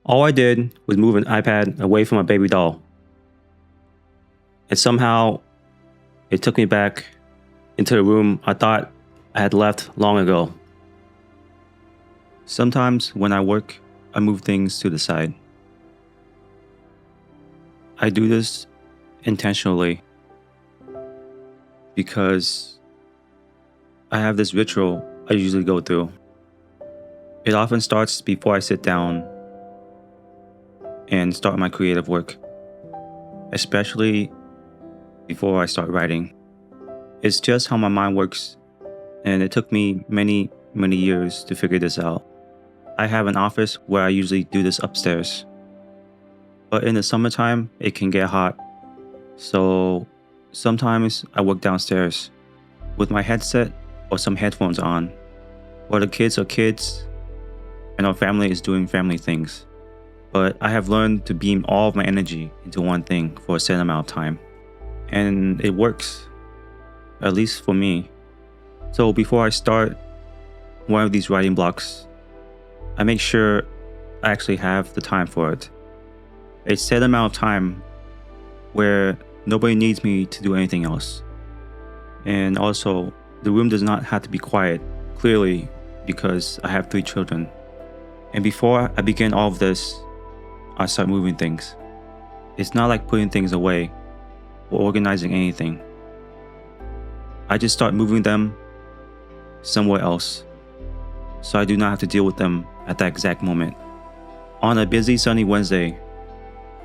All I did was move an iPad away from my baby doll. And somehow it took me back into the room I thought I had left long ago. Sometimes when I work, I move things to the side. I do this intentionally because I have this ritual I usually go through. It often starts before I sit down and start my creative work, especially before I start writing. It's just how my mind works, and it took me many years to figure this out. I have an office where I usually do this upstairs, but in the summertime, it can get hot. So sometimes I work downstairs with my headset or some headphones on, while the kids are kids and our family is doing family things. But I have learned to beam all of my energy into one thing for a set amount of time. And it works, at least for me. So before I start one of these writing blocks, I make sure I actually have the time for it. A set amount of time where nobody needs me to do anything else. And also, the room does not have to be quiet, clearly, because I have 3 children. And before I begin all of this, I start moving things. It's not like putting things away or organizing anything. I just start moving them somewhere else, so I do not have to deal with them at that exact moment. On a busy sunny Wednesday,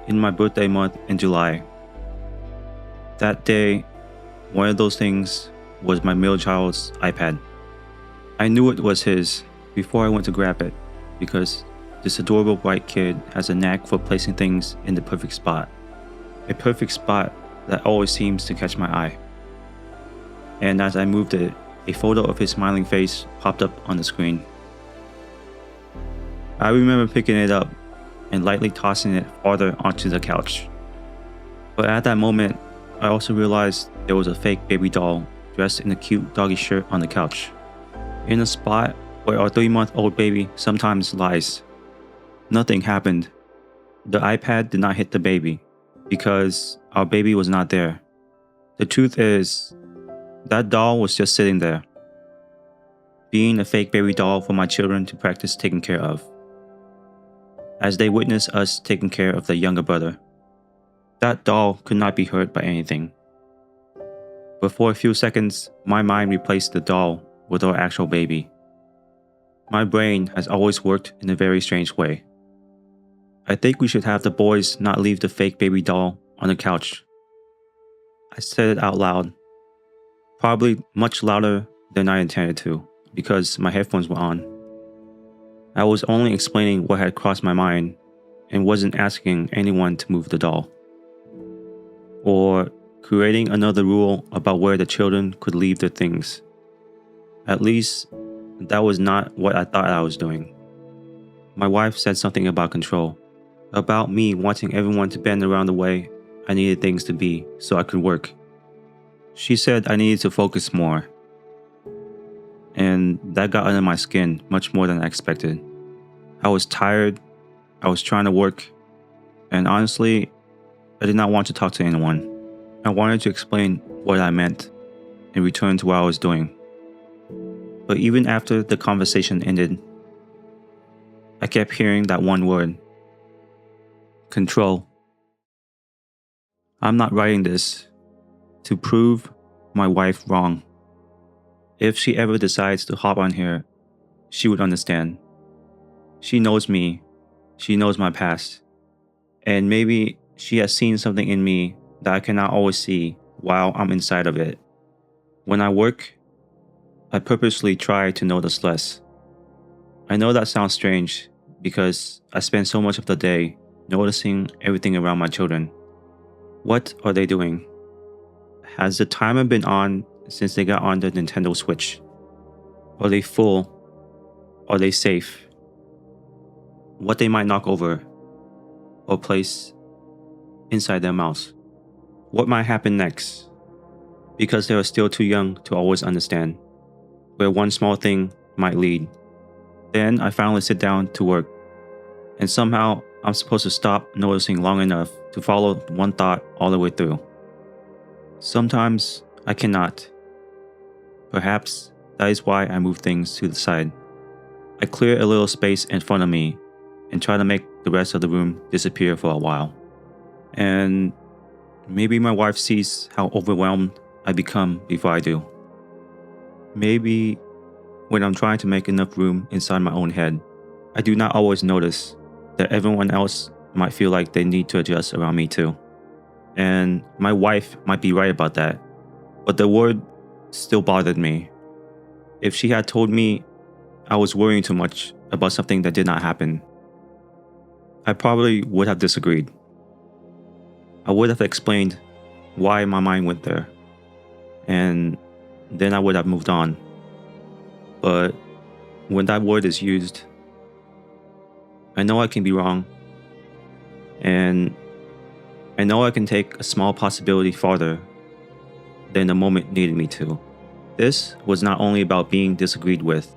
in my birthday month in July, that day, one of those things was my middle child's iPad. I knew it was his before I went to grab it, because this adorable white kid has a knack for placing things in the perfect spot. A perfect spot that always seems to catch my eye. And as I moved it, a photo of his smiling face popped up on the screen. I remember picking it up and lightly tossing it farther onto the couch. But at that moment, I also realized there was a fake baby doll dressed in a cute doggy shirt on the couch, in a spot where our 3-month-old baby sometimes lies. Nothing happened. The iPad did not hit the baby because our baby was not there. The truth is, that doll was just sitting there, being a fake baby doll for my children to practice taking care of, as they witness us taking care of their younger brother. That doll could not be hurt by anything. But for a few seconds, my mind replaced the doll with our actual baby. My brain has always worked in a very strange way. I think we should have the boys not leave the fake baby doll on the couch. I said it out loud, probably much louder than I intended to, because my headphones were on. I was only explaining what had crossed my mind and wasn't asking anyone to move the doll, or creating another rule about where the children could leave their things. At least, that was not what I thought I was doing. My wife said something about control, about me wanting everyone to bend around the way I needed things to be so I could work. She said I needed to focus more, and that got under my skin much more than I expected. I was tired, I was trying to work, and honestly, I did not want to talk to anyone. I wanted to explain what I meant and return to what I was doing. But even after the conversation ended, I kept hearing that one word: control. I'm not writing this to prove my wife wrong. If she ever decides to hop on here, she would understand. She knows me, she knows my past, and maybe she has seen something in me that I cannot always see while I'm inside of it. When I work, I purposely try to notice less. I know that sounds strange because I spend so much of the day noticing everything around my children. What are they doing? Has the timer been on since they got on the Nintendo Switch? Are they full? Are they safe? What they might knock over or place inside their mouths? What might happen next? Because they are still too young to always understand where one small thing might lead. Then I finally sit down to work, and somehow I'm supposed to stop noticing long enough to follow one thought all the way through. Sometimes I cannot. Perhaps that is why I move things to the side. I clear a little space in front of me and try to make the rest of the room disappear for a while. And maybe my wife sees how overwhelmed I become before I do. Maybe when I'm trying to make enough room inside my own head, I do not always notice that everyone else might feel like they need to adjust around me too. And my wife might be right about that, but the word still bothered me. If she had told me I was worrying too much about something that did not happen, I probably would have disagreed. I would have explained why my mind went there, and then I would have moved on. But when that word is used, I know I can be wrong, and I know I can take a small possibility farther than the moment needed me to. This was not only about being disagreed with.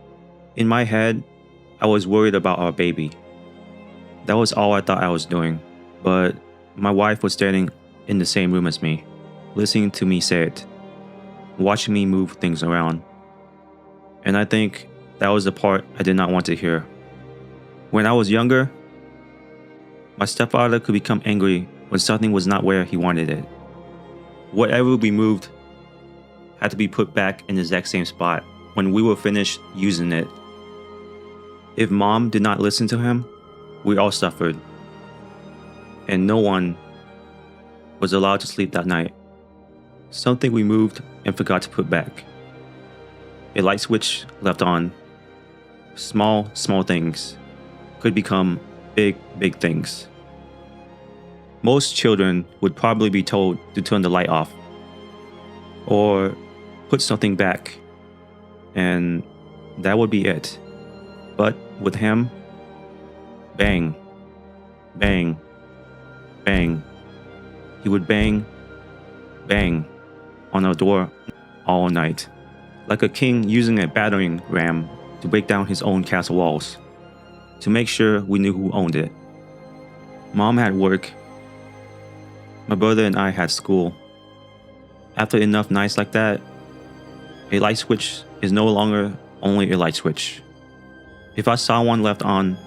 In my head, I was worried about our baby. That was all I thought I was doing, but my wife was standing in the same room as me, listening to me say it, watching me move things around. And I think that was the part I did not want to hear. When I was younger, my stepfather could become angry when something was not where he wanted it. Whatever we moved had to be put back in the exact same spot when we were finished using it. If mom did not listen to him, we all suffered. And no one was allowed to sleep that night. Something we moved and forgot to put back. A light switch left on. Small things could become big things. Most children would probably be told to turn the light off or put something back, and that would be it. But with him, bang, bang, bang. He would bang, bang on our door all night, like a king using a battering ram to break down his own castle walls, to make sure we knew who owned it. Mom had work. My brother and I had school. After enough nights like that, a light switch is no longer only a light switch. If I saw one left on,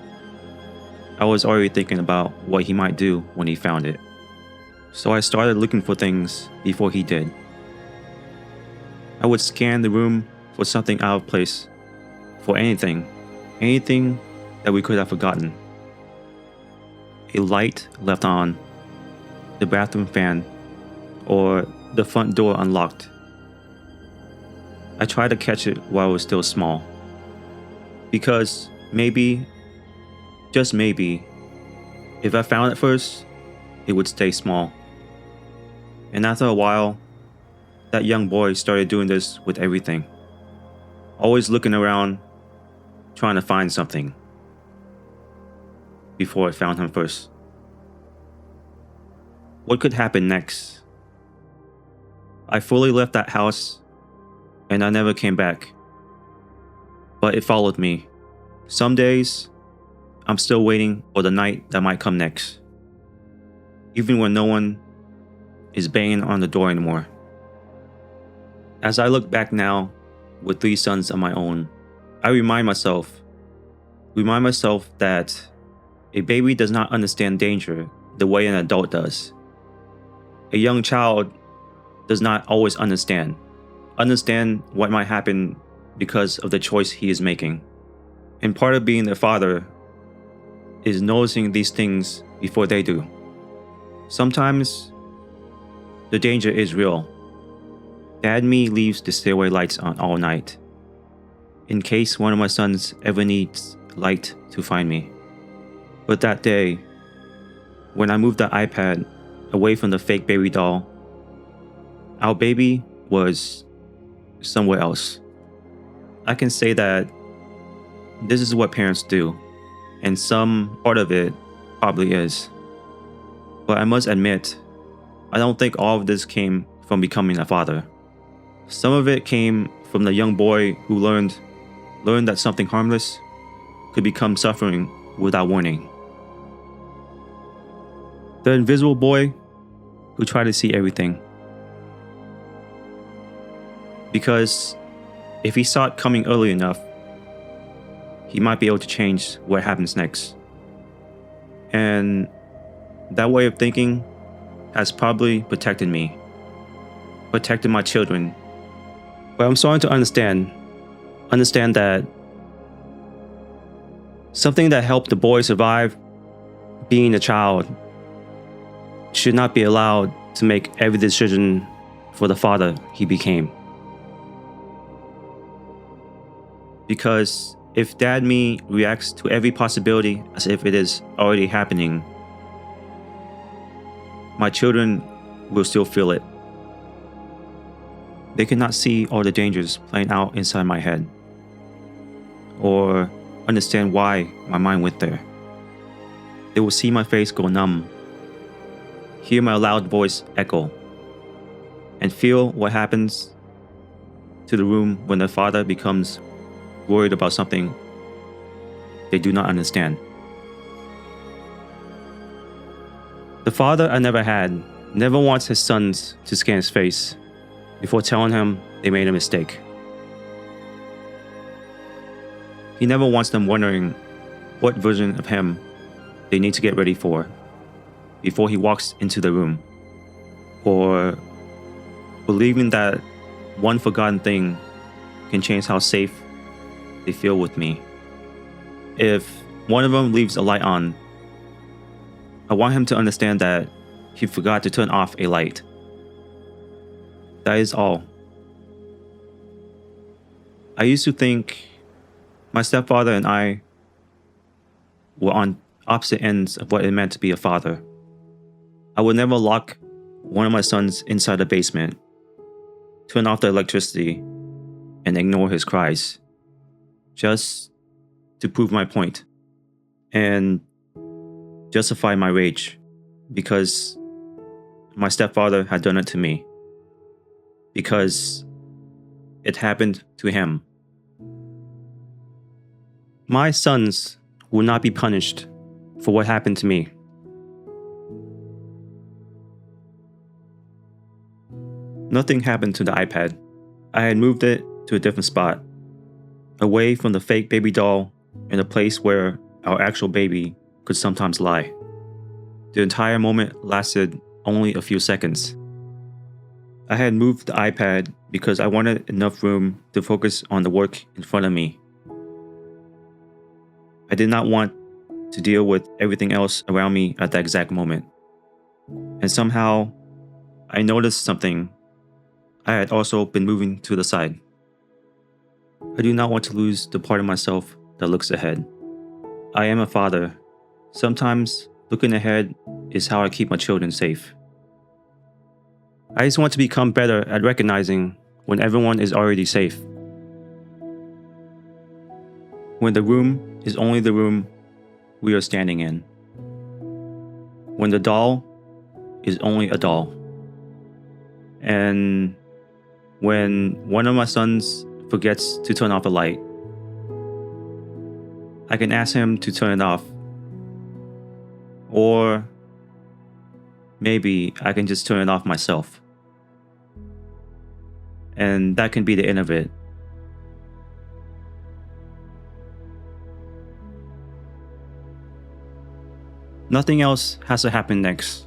I was already thinking about what he might do when he found it. So I started looking for things before he did. I would scan the room for something out of place, for anything that we could have forgotten. A light left on, the bathroom fan, or the front door unlocked. I tried to catch it while it was still small. Because maybe, just maybe, if I found it first, it would stay small. And after a while, that young boy started doing this with everything. Always looking around, trying to find something before it found him first. What could happen next? I fully left that house and I never came back. But it followed me. Some days, I'm still waiting for the night that might come next. Even when no one is banging on the door anymore. As I look back now, with 3 sons of my own, I remind myself that a baby does not understand danger the way an adult does. A young child does not always understand what might happen because of the choice he is making. And part of being a father is noticing these things before they do. Sometimes the danger is real. Dad and me leaves the stairway lights on all night, in case one of my sons ever needs light to find me. But that day, when I moved the iPad away from the fake baby doll, our baby was somewhere else. I can say that this is what parents do, and some part of it probably is. But I must admit, I don't think all of this came from becoming a father. Some of it came from the young boy who learned that something harmless could become suffering without warning. The invisible boy who tried to see everything. Because if he saw it coming early enough, he might be able to change what happens next. And that way of thinking has probably protected me, protected my children. But I'm starting to understand that something that helped the boy survive being a child should not be allowed to make every decision for the father he became. Because if dad me reacts to every possibility as if it is already happening, my children will still feel it. They cannot see all the dangers playing out inside my head, or understand why my mind went there. They will see my face go numb, hear my loud voice echo, and feel what happens to the room when the father becomes worried about something they do not understand. The father I never had never wants his sons to scan his face before telling him they made a mistake. He never wants them wondering what version of him they need to get ready for before he walks into the room, or believing that one forgotten thing can change how safe they feel with me. If one of them leaves a light on, I want him to understand that he forgot to turn off a light. That is all. I used to think my stepfather and I were on opposite ends of what it meant to be a father. I would never lock one of my sons inside the basement, turn off the electricity, and ignore his cries, just to prove my point and justify my rage, because my stepfather had done it to me, because it happened to him. My sons will not be punished for what happened to me. Nothing happened to the iPad. I had moved it to a different spot, away from the fake baby doll in a place where our actual baby could sometimes lie. The entire moment lasted only a few seconds. I had moved the iPad because I wanted enough room to focus on the work in front of me. I did not want to deal with everything else around me at that exact moment. And somehow, I noticed something. I had also been moving to the side. I do not want to lose the part of myself that looks ahead. I am a father. Sometimes looking ahead is how I keep my children safe. I just want to become better at recognizing when everyone is already safe. When the room is only the room we are standing in. When the doll is only a doll. And when one of my sons forgets to turn off the light, I can ask him to turn it off. Or maybe I can just turn it off myself. And that can be the end of it. Nothing else has to happen next.